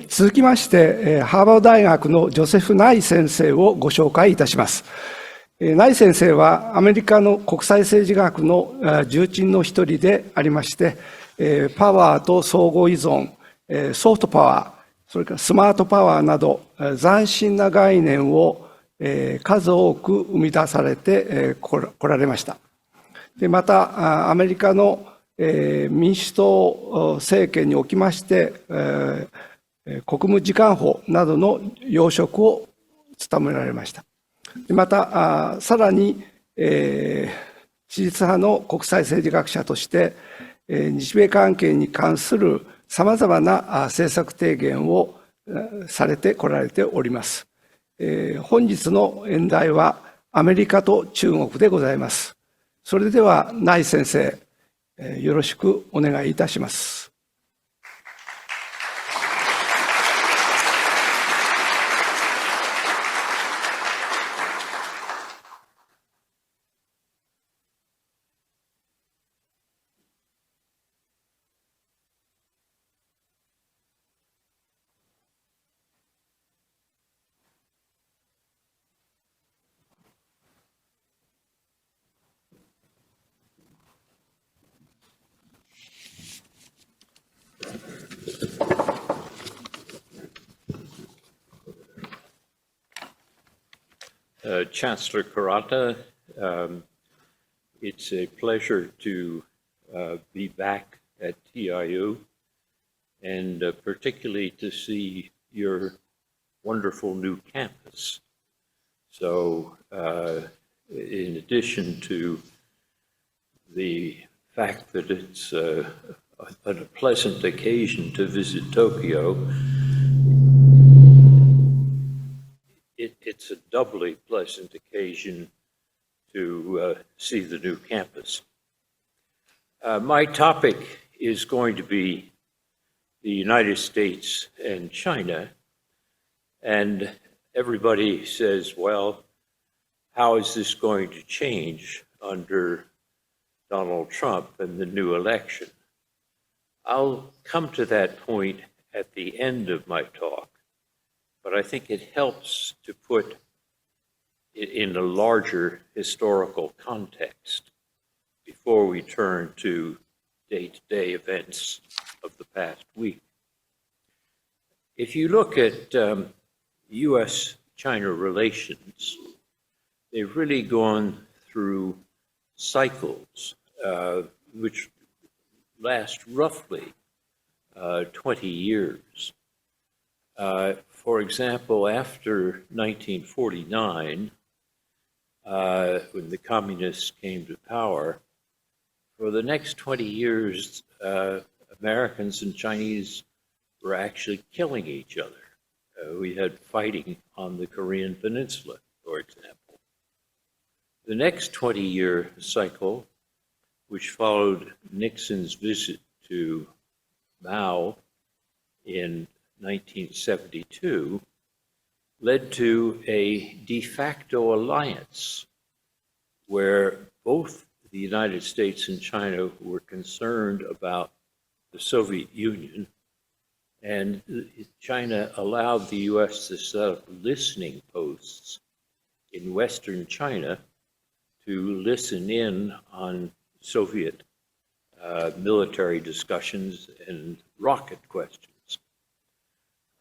続きまして、ハーバード大学のジョセフ・ナイ先生をご紹介いたします。ナイ先生はアメリカの国際政治学の重鎮の一人でありまして、パワーと相互依存、ソフトパワー、それからスマートパワーなど斬新な概念を数多く生み出されてこられました。でまたアメリカの民主党政権におきまして国務次官補などの要職を務められました。またさらに史実派の国際政治学者として日米関係に関するさまざまな政策提言をされてこられております。本日の演題はアメリカと中国でございます。それではナイ先生、よろしくお願いいたします。Chancellor Kurata, it's a pleasure to be back at TIU and particularly to see your wonderful new campus. So in addition to the fact that it's a pleasant occasion to visit Tokyo, it's a doubly pleasant occasion to see the new campus. My topic is going to be the United States and China, and everybody says, well, how is this going to change under Donald Trump and the new election? I'll come to that point at the end of my talk, but I think it helps to put it in a larger historical context before we turn to day-to-day events of the past week. If you look at U.S.-China relations, they've really gone through cycles which last roughly 20 years. For example, after 1949, when the communists came to power, for the next 20 years, Americans and Chinese were actually killing each other. We had fighting on the Korean Peninsula, for example. The next 20-year cycle, which followed Nixon's visit to Mao in 1972, led to a de facto alliance where both the United States and China were concerned about the Soviet Union, and China allowed the U.S. to set up listening posts in Western China to listen in on Soviet military discussions and rocket questions.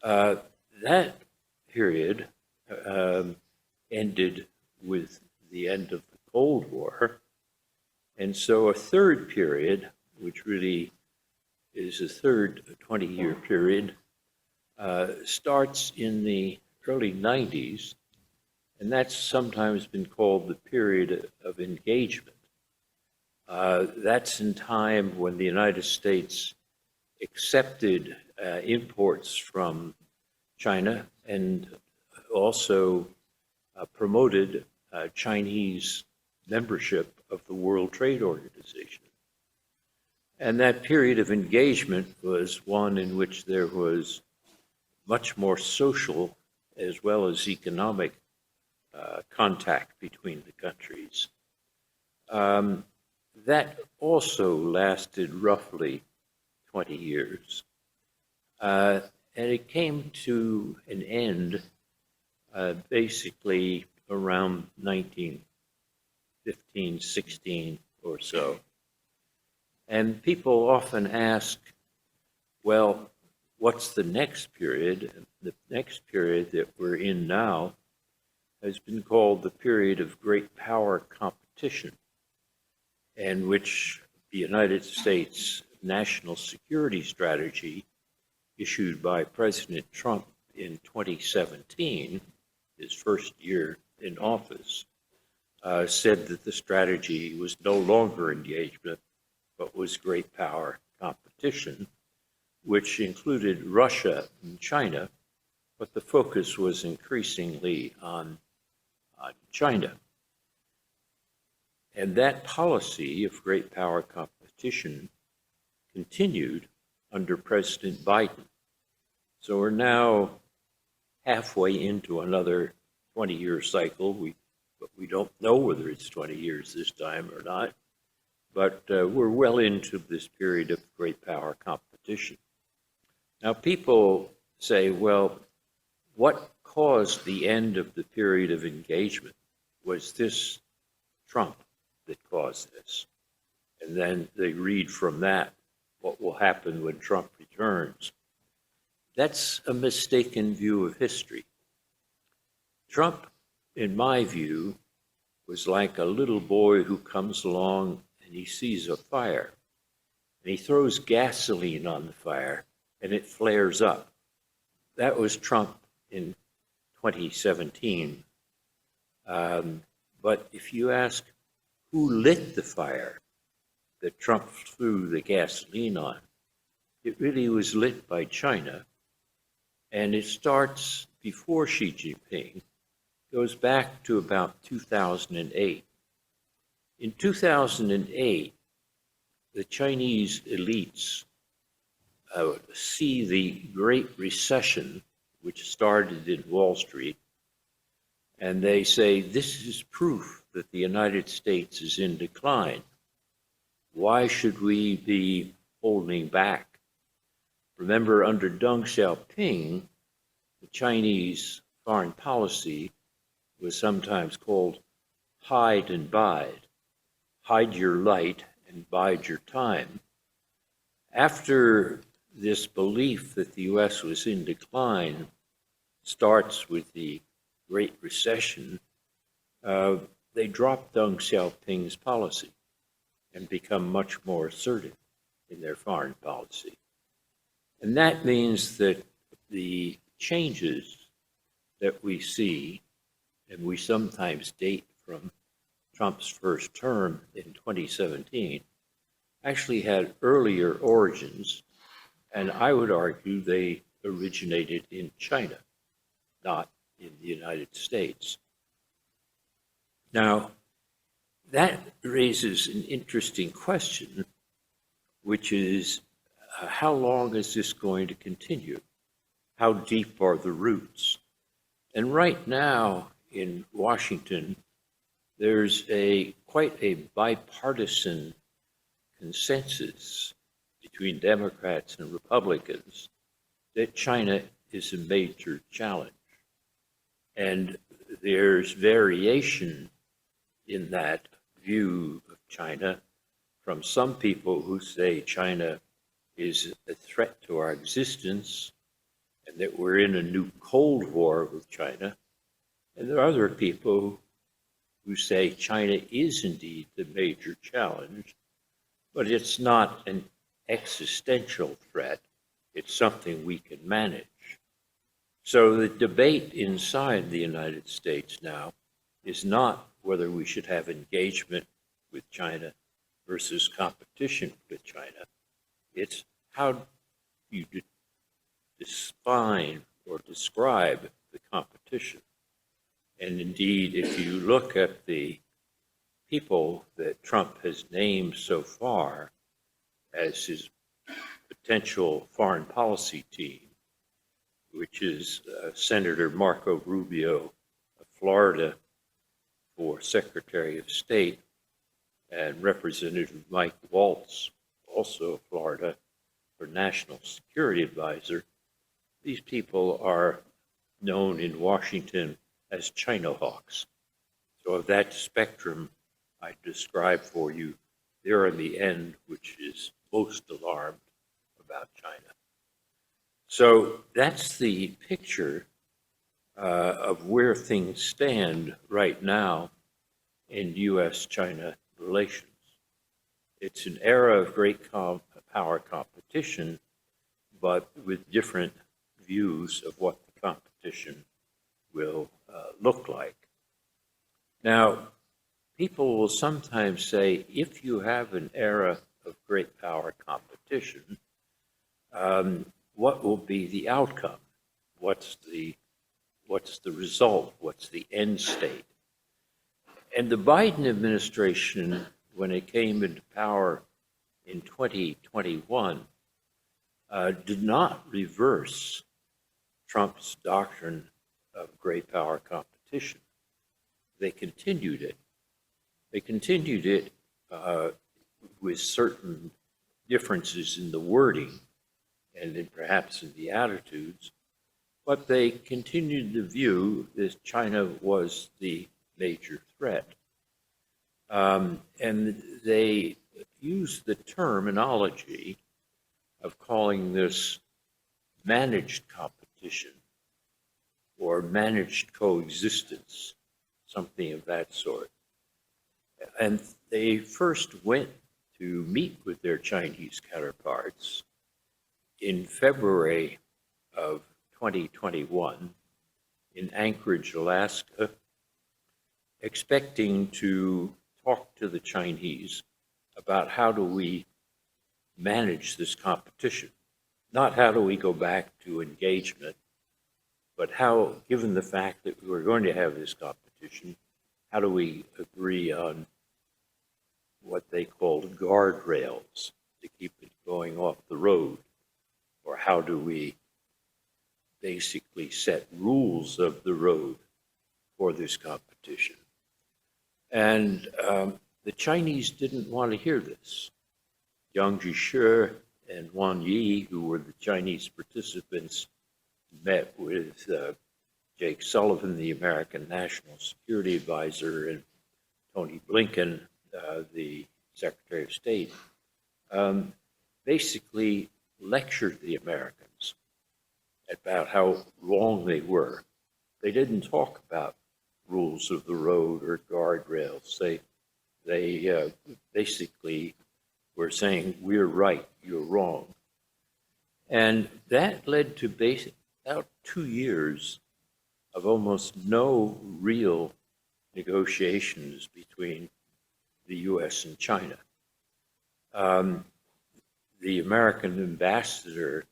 That period ended with the end of the Cold War, and so a third period, which really is a third 20-year period, starts in the early 90s, and that's sometimes been called the period of engagement. That's in time when the United States accepted imports from China and also promoted Chinese membership of the World Trade Organization. And that period of engagement was one in which there was much more social as well as economic contact between the countries. That also lasted roughly 20 years. And it came to an end basically around 1915, 16 or so. And people often ask, well, what's the next period? The next period that we're in now has been called the period of great power competition, in which the United States national security strategy issued by President Trump in 2017, his first year in office, said that the strategy was no longer engagement, but was great power competition, which included Russia and China, but the focus was increasingly on China. And that policy of great power competition continued under President Biden. So we're now halfway into another 20-year cycle. But we don't know whether it's 20 years this time or not. But we're well into this period of great power competition. Now, people say, well, what caused the end of the period of engagement? Was this Trump that caused this? And then they read from that what will happen when Trump returns. That's a mistaken view of history. Trump, in my view, was like a little boy who comes along and he sees a fire, and he throws gasoline on the fire, and it flares up. That was Trump in 2017. But if you ask who lit the fire that Trump threw the gasoline on, it really was lit by China. And it starts before Xi Jinping, goes back to about 2008. In 2008, the Chinese elites see the Great Recession, which started in Wall Street, and they say, this is proof that the United States is in decline. Why should we be holding back? Remember, under Deng Xiaoping, the Chinese foreign policy was sometimes called hide and bide. Hide your light and bide your time. After this belief that the U.S. was in decline starts with the Great Recession, they dropped Deng Xiaoping's policy and become much more assertive in their foreign policy. And that means that the changes that we see, and we sometimes date from Trump's first term in 2017, actually had earlier origins, and I would argue they originated in China, not in the United States. Now, that raises an interesting question, which is, how long is this going to continue? How deep are the roots? And right now in Washington, there's quite a bipartisan consensus between Democrats and Republicans that China is a major challenge. And there's variation in that view of China from some people who say China is a threat to our existence and that we're in a new Cold War with China. And there are other people who say China is indeed the major challenge, but it's not an existential threat. It's something we can manage. So the debate inside the United States now is not whether we should have engagement with China versus competition with China. It's how you define or describe the competition. And indeed, if you look at the people that Trump has named so far as his potential foreign policy team, which is Senator Marco Rubio of Florida for Secretary of State, and Representative Mike Waltz, also of Florida, for National Security Advisor, these people are known in Washington as China hawks. So of that spectrum I described for you, they're on the end which is most alarmed about China. So that's the picture of where things stand right now in U.S.-China relations. It's an era of great power competition, but with different views of what the competition will look like. Now, people will sometimes say, if you have an era of great power competition, what will be the outcome? What's the result? What's the end state? And the Biden administration, when it came into power in 2021, did not reverse Trump's doctrine of great power competition. They continued it. They continued it with certain differences in the wording and then perhaps in the attitudes, but they continued the view that China was the major threat. And they used the terminology of calling this managed competition or managed coexistence, something of that sort. And they first went to meet with their Chinese counterparts in February of 2021 in Anchorage, Alaska, expecting to talk to the Chinese about how do we manage this competition. Not how do we go back to engagement, but how, given the fact that we were going to have this competition, how do we agree on what they called guardrails to keep it going off the road? Or how do we basically set rules of the road for this competition? And the Chinese didn't want to hear this. Yang Jieshi and Wang Yi, who were the Chinese participants, met with Jake Sullivan, the American National Security Advisor, and Tony Blinken, the Secretary of State, basically lectured the Americans about how wrong they were. They didn't talk about rules of the road or guardrails. They basically were saying, we're right, you're wrong. And that led to about 2 years of almost no real negotiations between the U.S. and China. The American ambassador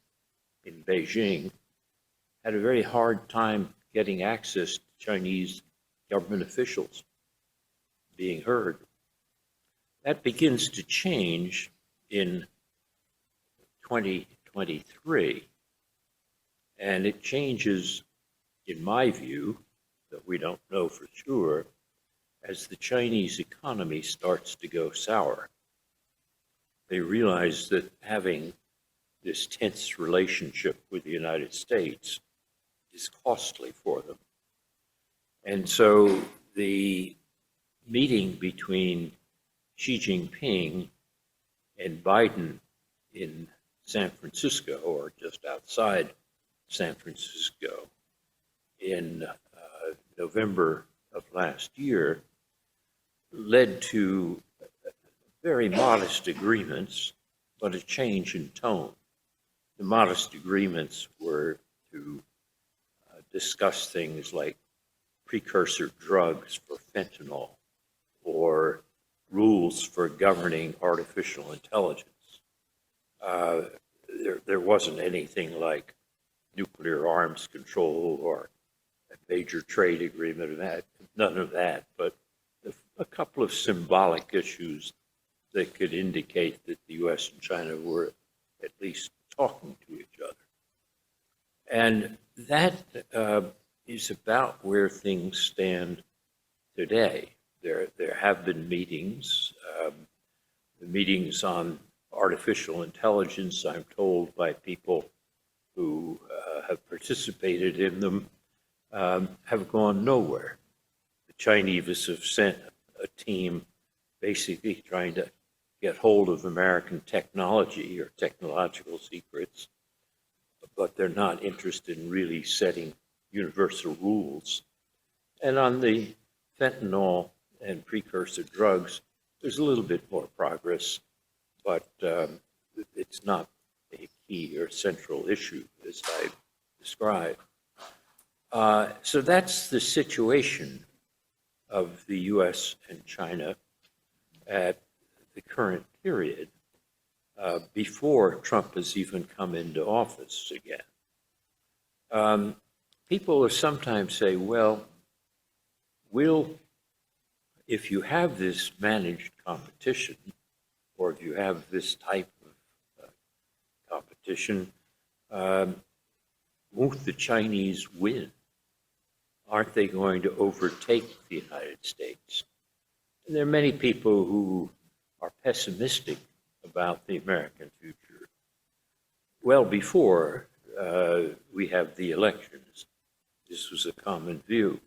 in Beijing had a very hard time getting access to Chinese government officials being heard. That begins to change in 2023, and it changes, in my view, that we don't know for sure, as the Chinese economy starts to go sour. They realize that having this tense relationship with the United States is costly for them. And so the meeting between Xi Jinping and Biden in San Francisco, or just outside San Francisco, in November of last year, led to very modest agreements, but a change in tone. The modest agreements were to discuss things like precursor drugs for fentanyl or rules for governing artificial intelligence. There wasn't anything like nuclear arms control or a major trade agreement, none of that, but a couple of symbolic issues that could indicate that the U.S. and China were at least talking to each other. And that is about where things stand today. There have been meetings. The meetings on artificial intelligence, I'm told by people who have participated in them have gone nowhere. The Chinese have sent a team basically trying to get hold of American technology or technological secrets, but they're not interested in really setting universal rules. And on the fentanyl and precursor drugs, there's a little bit more progress, but it's not a key or central issue, as I described. So that's the situation of the U.S. and China at the current period, before Trump has even come into office again. People sometimes say, well, if you have this managed competition, or if you have this type of competition, won't the Chinese win? Aren't they going to overtake the United States? And there are many people who are pessimistic about the American future. Well before we have the elections, this was a common view.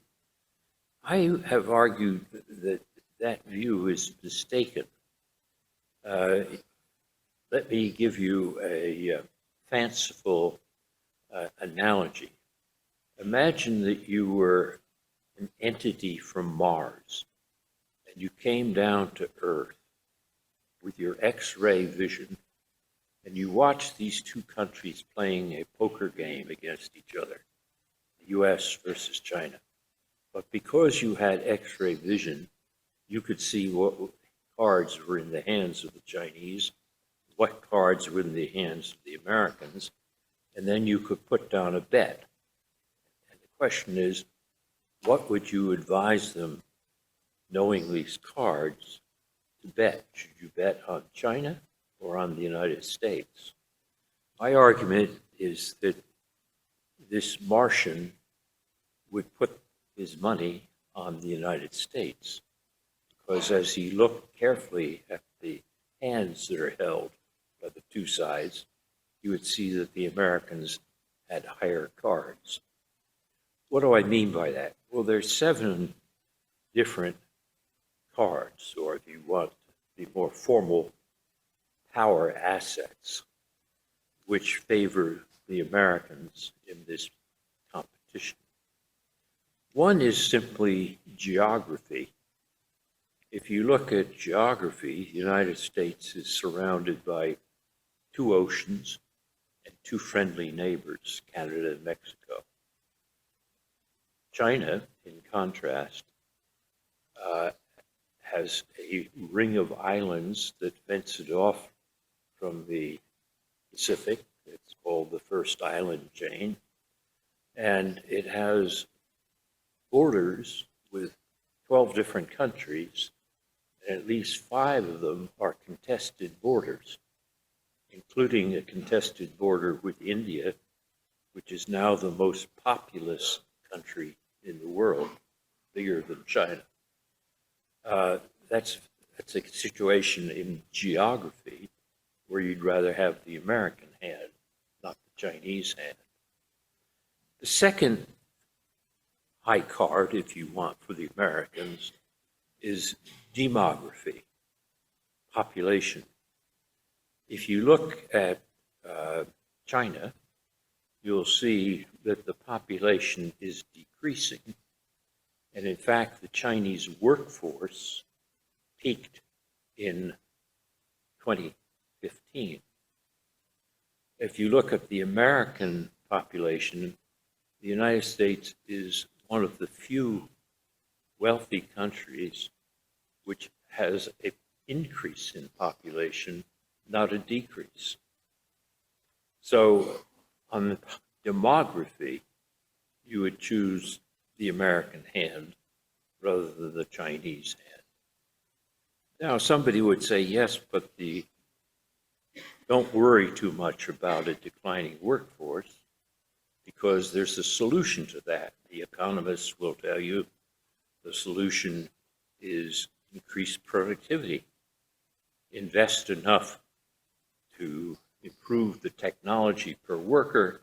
I have argued that that view is mistaken. Let me give you a fanciful analogy. Imagine that you were an entity from Mars, and you came down to Earth with your X-ray vision, and you watched these two countries playing a poker game against each other, the U.S. versus China. But because you had X-ray vision, you could see what cards were in the hands of the Chinese, what cards were in the hands of the Americans, and then you could put down a bet. And the question is, what would you advise them, knowing these cards, to bet? Should you bet on China or on the United States? My argument is that this Martian would put his money on the United States, because as he looked carefully at the hands that are held by the two sides, you would see that the Americans had higher cards. What do I mean by that? Well, there's 7 different cards, or if you want the more formal, power assets, which favor the Americans in this competition. One is simply geography. If you look at geography, the United States is surrounded by 2 oceans and 2 friendly neighbors, Canada and Mexico. China, in contrast, has a ring of islands that fence it off from the Pacific. It's called the First Island Chain. And it has borders with 12 different countries, and at least 5 of them are contested borders, including a contested border with India, which is now the most populous country in the world, bigger than China. That's a situation in geography where you'd rather have the American hand, not the Chinese hand. The second high card, if you want, for the Americans is demography, population. If you look at China, you'll see that the population is decreasing. And in fact, the Chinese workforce peaked in 2015. If you look at the American population, the United States is one of the few wealthy countries which has an increase in population, not a decrease. So on demography, you would choose the American hand rather than the Chinese hand. Now, somebody would say, yes, but don't worry too much about a declining workforce, because there's a solution to that. The economists will tell you the solution is increased productivity. Invest enough to improve the technology per worker,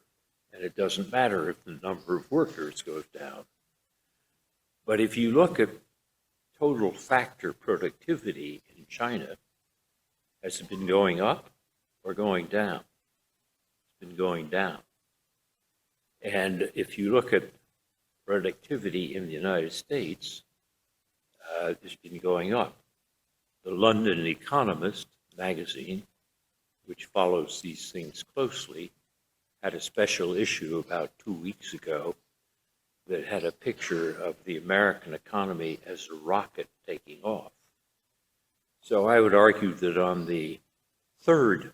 and it doesn't matter if the number of workers goes down. But if you look at total factor productivity in China, has it been going up or going down? It's been going down. And if you look at productivity in the United States, it's been going up. The London Economist magazine, which follows these things closely, had a special issue about 2 weeks ago that had a picture of the American economy as a rocket taking off. So I would argue that on the third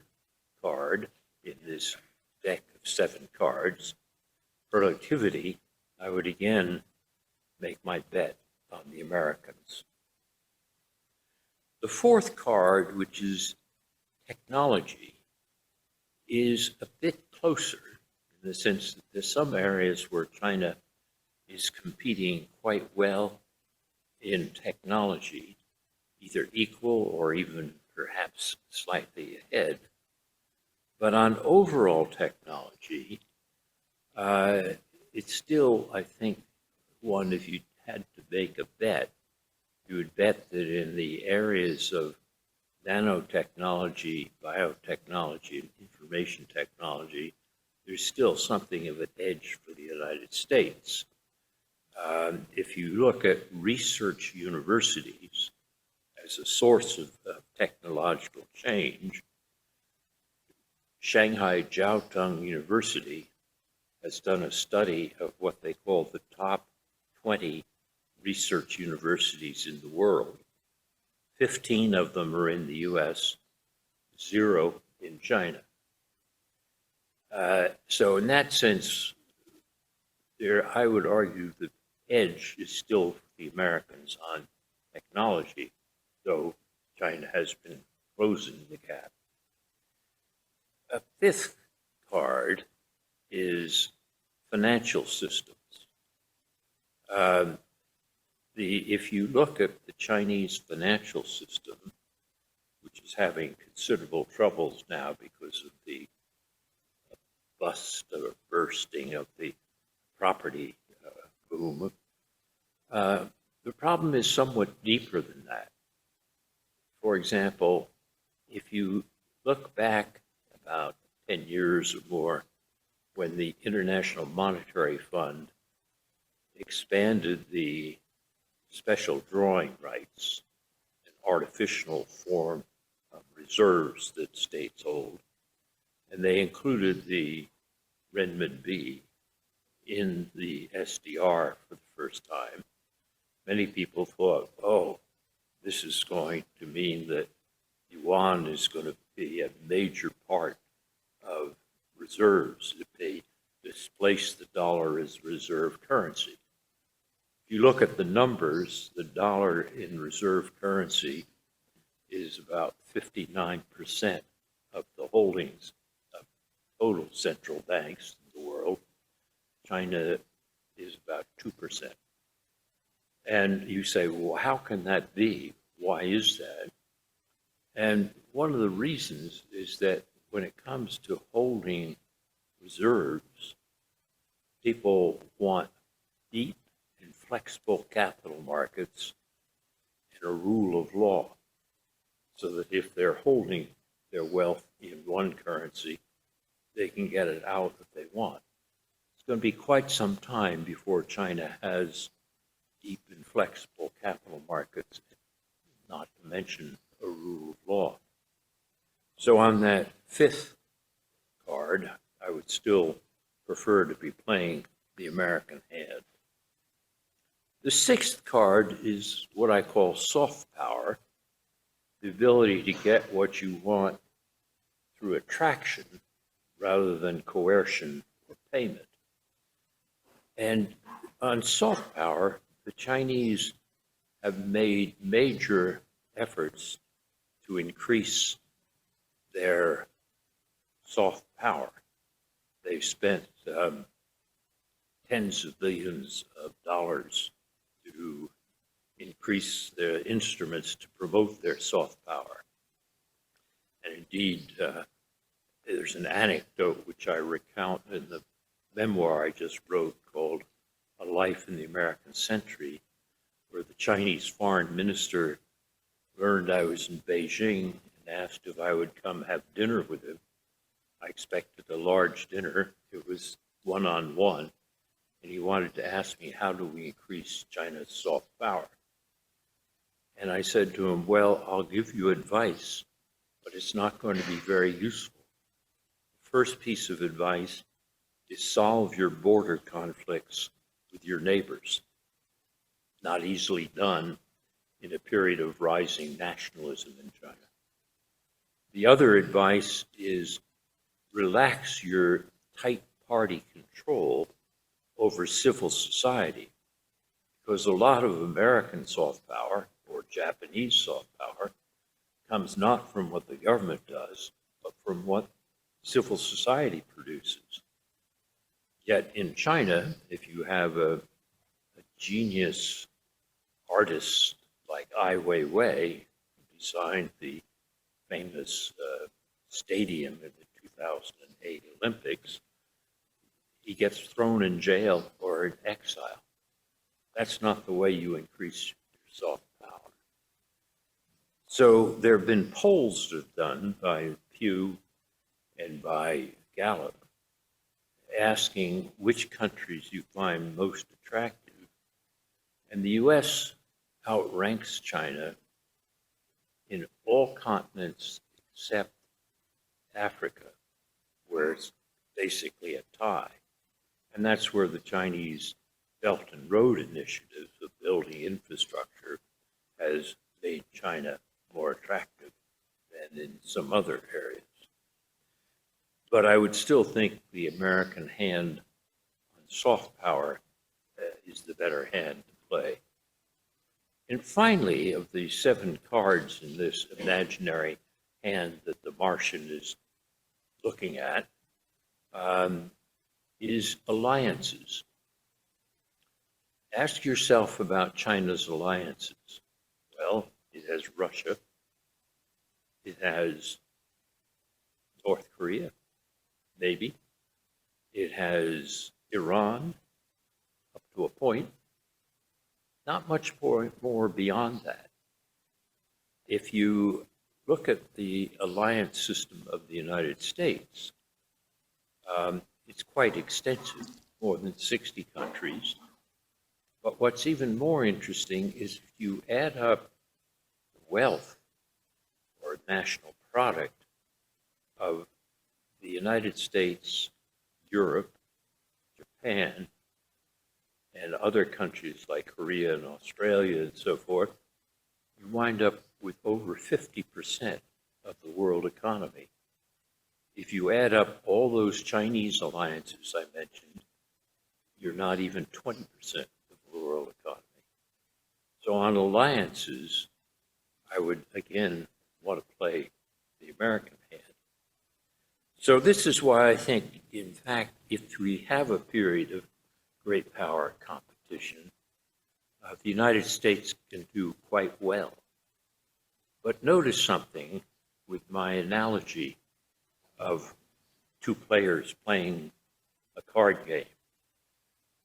card in this deck of 7 cards, productivity, I would again make my bet on the Americans. The fourth card, which is technology, is a bit closer in the sense that there's some areas where China is competing quite well in technology, either equal or even perhaps slightly ahead. But on overall technology, it's still, I think, one, if you had to make a bet, you would bet that in the areas of nanotechnology, biotechnology, and information technology, there's still something of an edge for the United States. If you look at research universities as a source of technological change, Shanghai Jiaotong University has done a study of what they call the top 20 research universities in the world. 15 of them are in the US, 0 in China. So in that sense, I would argue the edge is still the Americans on technology, though China has been closing the gap. A fifth card is financial systems. If you look at the Chinese financial system, which is having considerable troubles now because of the bust or bursting of the property boom, the problem is somewhat deeper than that. For example, if you look back about 10 years or more, when the International Monetary Fund expanded the special drawing rights, an artificial form of reserves that states hold, and they included the renminbi in the SDR for the first time, many people thought, oh, this is going to mean that yuan is going to be a major part of reserves if they displace the dollar as reserve currency. If you look at the numbers, the dollar in reserve currency is about 59% of the holdings of total central banks in the world. China is about 2%. And you say, well, how can that be? Why is that? And one of the reasons is that when it comes to holding reserves, people want deep and flexible capital markets and a rule of law, so that if they're holding their wealth in one currency, they can get it out if they want. It's going to be quite some time before China has deep and flexible capital markets, not to mention a rule of law. So on that fifth card, I would still prefer to be playing the American hand. The sixth card is what I call soft power, the ability to get what you want through attraction rather than coercion or payment. And on soft power, the Chinese have made major efforts to increase their soft power. They've spent tens of billions of dollars to increase their instruments to promote their soft power. And indeed, there's an anecdote which I recount in the memoir I just wrote called A Life in the American Century, where the Chinese foreign minister learned I was in Beijing and asked if I would come have dinner with him. I expected a large dinner. It was one-on-one, and he wanted to ask me, how do we increase China's soft power? And I said to him, well, I'll give you advice, but it's not going to be very useful. The first piece of advice is solve your border conflicts with your neighbors. Not easily done in a period of rising nationalism in China. The other advice is relax your tight party control over civil society, because a lot of American soft power or Japanese soft power comes not from what the government does, but from what civil society produces. Yet in China, if you have a genius artist like Ai Weiwei, who designed the famous stadium in the 2008 Olympics, he gets thrown in jail or in exile. That's not the way you increase your soft power. So there have been polls that have done by Pew and by Gallup asking which countries you find most attractive. And the U.S. outranks China in all continents except Africa, where it's basically a tie. And that's where the Chinese Belt and Road Initiative of building infrastructure has made China more attractive than in some other areas. But I would still think the American hand on soft power is the better hand to play. And finally, of the 7 cards in this imaginary hand that the Martian is looking at, is alliances. Ask yourself about China's alliances. Well, it has Russia. It has North Korea, maybe. It has Iran, up to a point. Not much more beyond that. If you look at the alliance system of the United States, it's quite extensive, more than 60 countries. But what's even more interesting is if you add up the wealth or national product of the United States, Europe, Japan, and other countries like Korea and Australia and so forth, you wind up with over 50% of the world economy. If you add up all those Chinese alliances I mentioned, you're not even 20% of the world economy. So on alliances, I would again want to play the American hand. So this is why I think, in fact, if we have a period of great power competition, the United States can do quite well. But notice something with my analogy of 2 players playing a card game.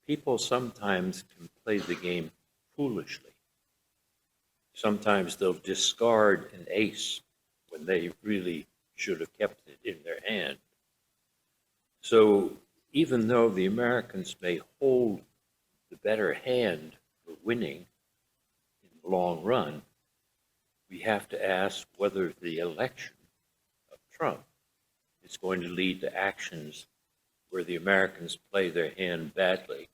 People sometimes can play the game foolishly. Sometimes they'll discard an ace when they really should have kept it in their hand. So even though the Americans may hold the better hand for winning in the long run, we have to ask whether the election of Trump is going to lead to actions where the Americans play their hand badly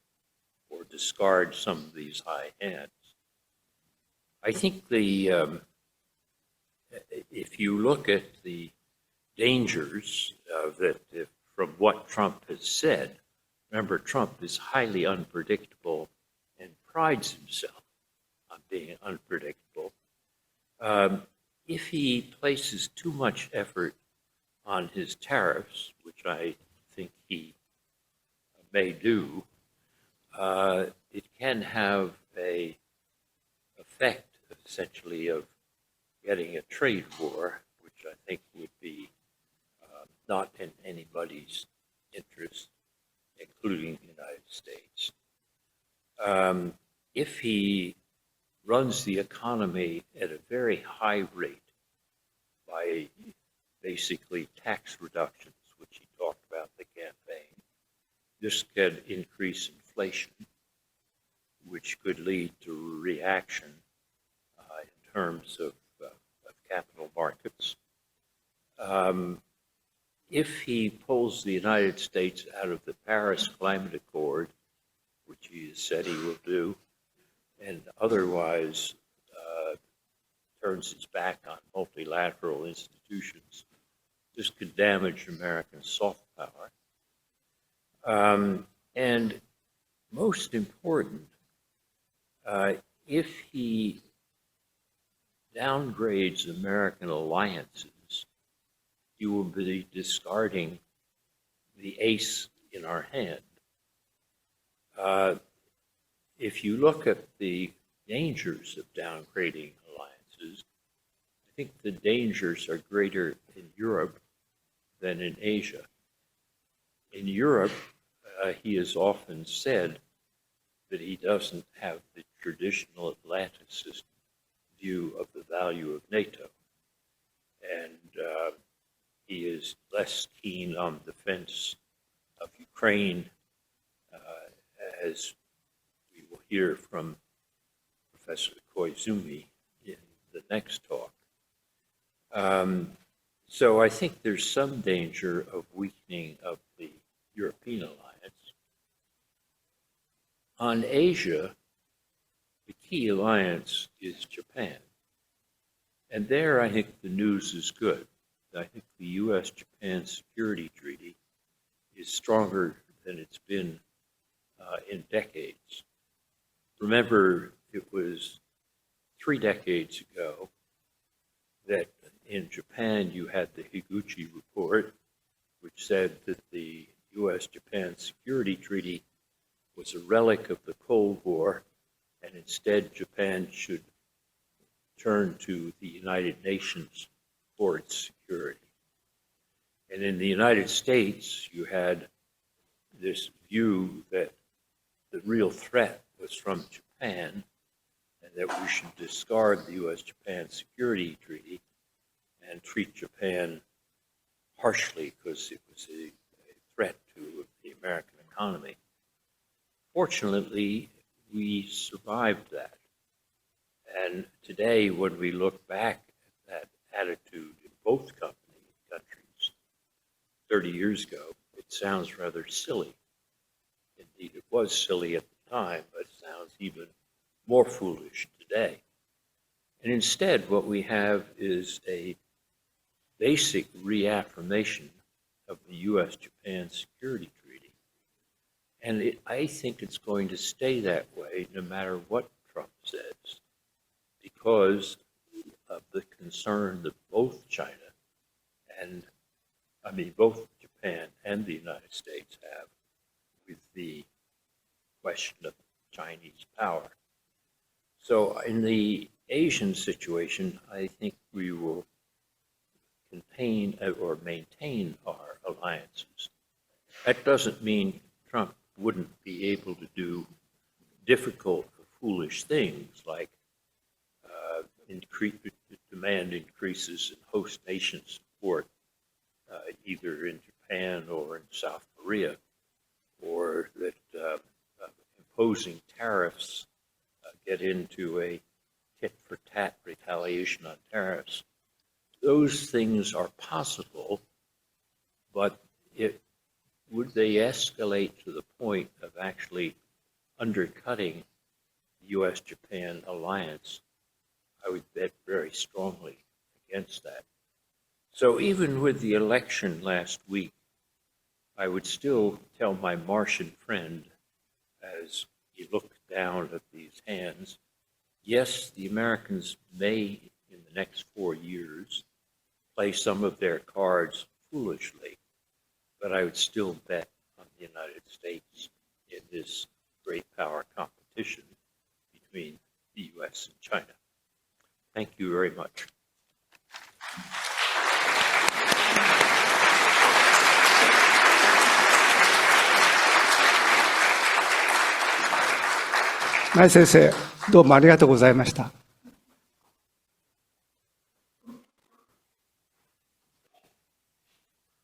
or discard some of these high hands. I think if you look at the dangers from what Trump has said, remember Trump is highly unpredictable and prides himself on being unpredictable. If he places too much effort on his tariffs, which I think he may do, it can have an effect, essentially, of getting a trade war, which I think would be not in anybody's interest. including the United States. If he runs the economy at a very high rate by basically tax reductions, which he talked about in the campaign, this could increase inflation, which could lead to reaction in terms of capital markets. If he pulls the United States out of the Paris Climate Accord, which he has said he will do, and otherwise turns his back on multilateral institutions, this could damage American soft power. And most important, if he downgrades American alliances, you will be discarding the ace in our hand. If you look at the dangers of downgrading alliances, I think the dangers are greater in Europe than in Asia. In Europe, he has often said that he doesn't have the traditional Atlanticist view of the value of NATO. And he is less keen on defense of Ukraine, as we will hear from Professor Koizumi in the next talk. So I think there's some danger of weakening of the European alliance. On Asia, the key alliance is Japan. And there I think the news is good. I think the U.S.-Japan Security Treaty is stronger than it's been in decades. Remember, it was 3 decades ago that in Japan you had the Higuchi Report, which said that the U.S.-Japan Security Treaty was a relic of the Cold War, and instead Japan should turn to the United Nations for its security. And in the United States, you had this view that the real threat was from Japan, and that we should discard the U.S.-Japan Security Treaty and treat Japan harshly because it was a threat to the American economy. Fortunately, we survived that. And today, when we look back at that attitude in both countries 30 years ago, it sounds rather silly. Indeed, it was silly at the time, but it sounds even more foolish today. And instead, what we have is a basic reaffirmation of the U.S.-Japan Security Treaty. And I think it's going to stay that way no matter what Trump says, because of the concern that both China and, both Japan and the United States have with the question of Chinese power. So in the Asian situation, I think we will contain or maintain our alliances. That doesn't mean Trump wouldn't be able to do difficult or foolish things like demand increases in host nation support, either in Japan or in South Korea, or that imposing tariffs get into a tit-for-tat retaliation on tariffs. Those things are possible, but would they escalate to the point of actually undercutting the U.S.-Japan alliance? I would bet very strongly against that. So even with the election last week, I would still tell my Martian friend, as he looked down at these hands, yes, the Americans may, in the next 4 years, play some of their cards foolishly, but I would still bet on the United States in this great power competition between the U.S. and China. Thank you very much. 内先生、どうもありがとうございました。